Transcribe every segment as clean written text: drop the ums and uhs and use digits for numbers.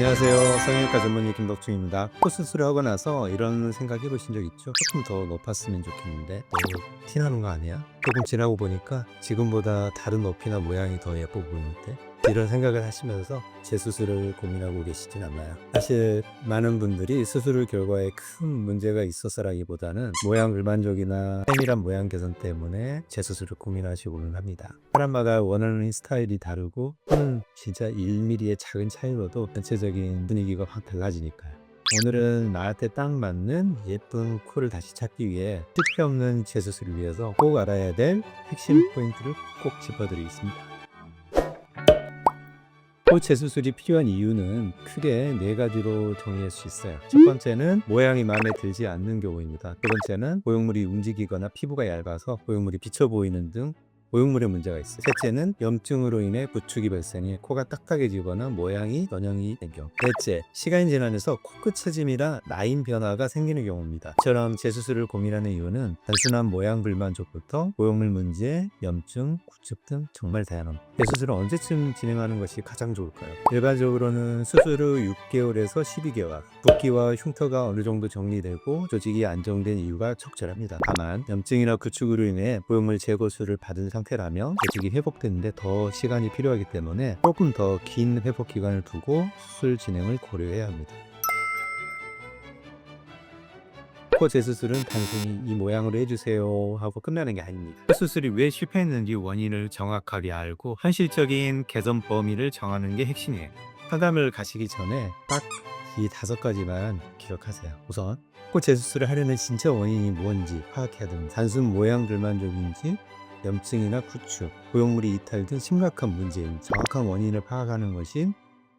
안녕하세요. 성형외과 전문의 김덕중입니다. 코 수술을 하고 나서 이런 생각 해보신 적 있죠? 조금 더 높았으면 좋겠는데 너무 티나는 거 아니야? 조금 지나고 보니까 지금보다 다른 높이나 모양이 더 예뻐 보이는데, 이런 생각을 하시면서 재수술을 고민하고 계시진 않나요? 사실 많은 분들이 수술 결과에 큰 문제가 있었어라기보다는 모양 불만족이나 세밀한 모양 개선 때문에 재수술을 고민하시고는 합니다. 사람마다 원하는 스타일이 다르고 코는 진짜 1mm의 작은 차이로도 전체적인 분위기가 확 달라지니까요. 오늘은 나한테 딱 맞는 예쁜 코를 다시 찾기 위해 실패 없는 재수술을 위해서 꼭 알아야 될 핵심 포인트를 꼭 짚어드리겠습니다. 코 재수술이 필요한 이유는 크게 4가지로 정리할 수 있어요. 첫 번째는 모양이 마음에 들지 않는 경우입니다. 두 번째는 고용물이 움직이거나 피부가 얇아서 고용물이 비쳐 보이는 등 고용물에 문제가 있어요. 셋째는 염증으로 인해 구축이 발생해 코가 딱딱해지거나 모양이 변형이 된 경우. 넷째, 시간이 지나면서 코끝처짐이나 라인 변화가 생기는 경우입니다. 이처럼 재수술을 고민하는 이유는 단순한 모양 불만족부터 고용물 문제, 염증, 구축 등 정말 다양합니다. 재수술은 언제쯤 진행하는 것이 가장 좋을까요? 일반적으로는 수술 후 6개월에서 12개월, 붓기와 흉터가 어느 정도 정리되고 조직이 안정된 이유가 적절합니다. 다만 염증이나 구축으로 인해 고용물 제거술을 받은 상태라면 조직이 회복되는데 더 시간이 필요하기 때문에 조금 더 긴 회복 기간을 두고 수술 진행을 고려해야 합니다. 코 재수술은 단순히 이 모양으로 해주세요 하고 끝나는 게 아닙니다. 수술이 왜 실패했는지 원인을 정확하게 알고 현실적인 개선 범위를 정하는 게 핵심이에요. 상담을 가시기 전에 딱 이 5가지만 기억하세요. 우선 코 재수술을 하려는 진짜 원인이 뭔지 파악해야 됩니다. 단순 모양 불만족인지 염증이나 구축, 고용물이 이탈 등 심각한 문제인 정확한 원인을 파악하는 것이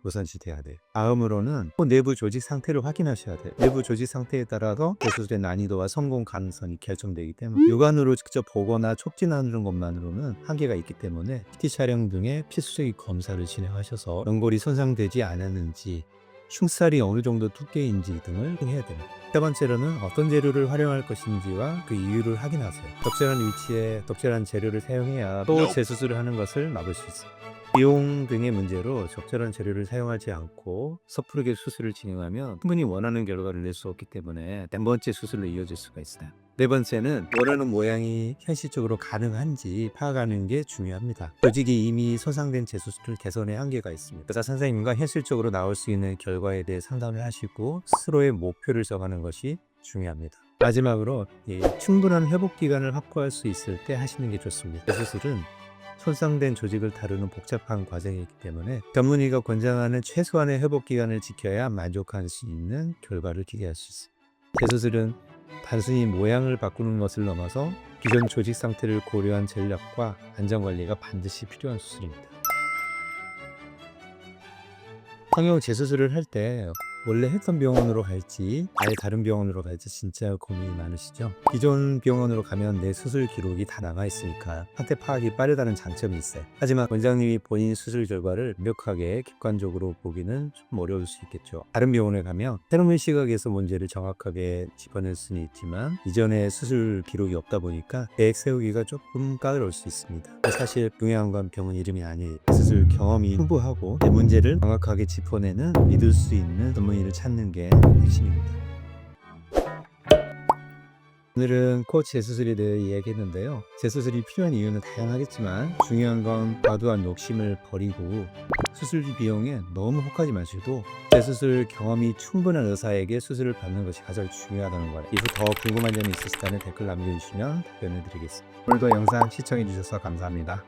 우선시돼야 돼요. 다음으로는 코 내부 조직 상태를 확인하셔야 돼요. 내부 조직 상태에 따라서 재수술의 난이도와 성공 가능성이 결정되기 때문에 육안으로 직접 보거나 촉진하는 것만으로는 한계가 있기 때문에 CT 촬영 등의 필수적인 검사를 진행하셔서 연골이 손상되지 않았는지, 흉살이 어느 정도 두께인지 등을 확인해야 됩니다. 세 번째로는 어떤 재료를 활용할 것인지와 그 이유를 확인하세요. 적절한 위치에 적절한 재료를 사용해야 또 재수술을 하는 것을 막을 수 있습니다. 비용 등의 문제로 적절한 재료를 사용하지 않고 섣부르게 수술을 진행하면 충분히 원하는 결과를 낼 수 없기 때문에 4번째 수술로 이어질 수가 있어요. 4번째는 원하는 모양이 현실적으로 가능한지 파악하는 게 중요합니다. 조직이 이미 손상된 재수술을 개선의 한계가 있습니다. 의사 선생님과 현실적으로 나올 수 있는 결과에 대해 상담을 하시고 스스로의 목표를 정하는 것이 중요합니다. 마지막으로 충분한 회복 기간을 확보할 수 있을 때 하시는 게 좋습니다. 재수술은 손상된 조직을 다루는 복잡한 과정이기 때문에 전문의가 권장하는 최소한의 회복 기간을 지켜야 만족할 수 있는 결과를 기대할 수 있습니다. 재수술은 단순히 모양을 바꾸는 것을 넘어서 기존 조직 상태를 고려한 전략과 안전관리가 반드시 필요한 수술입니다. 성형 재수술을 할 때 원래 했던 병원으로 갈지 아예 다른 병원으로 갈지 진짜 고민이 많으시죠? 기존 병원으로 가면 내 수술 기록이 다 남아 있으니까 상태 파악이 빠르다는 장점이 있어요. 하지만 원장님이 본인 수술 결과를 완벽하게 객관적으로 보기는 좀 어려울 수 있겠죠. 다른 병원에 가면 새로운 시각에서 문제를 정확하게 짚어낼 수는 있지만 이전에 수술 기록이 없다 보니까 계획 세우기가 조금 까다로울 수 있습니다. 사실 중요한 건 병원 이름이 아니에요. 수술 경험이 풍부하고 내 문제를 정확하게 짚어내는 믿을 수 있는 전문의를 찾는 게 핵심입니다. 오늘은 코 재수술에 대해 이야기했는데요. 재수술이 필요한 이유는 다양하겠지만 중요한 건 과도한 욕심을 버리고 수술 비용에 너무 혹하지 마시고 재수술 경험이 충분한 의사에게 수술을 받는 것이 가장 중요하다는 거예요. 이후 더 궁금한 점이 있으시다면 댓글 남겨주시면 답변해 드리겠습니다. 오늘도 영상 시청해 주셔서 감사합니다.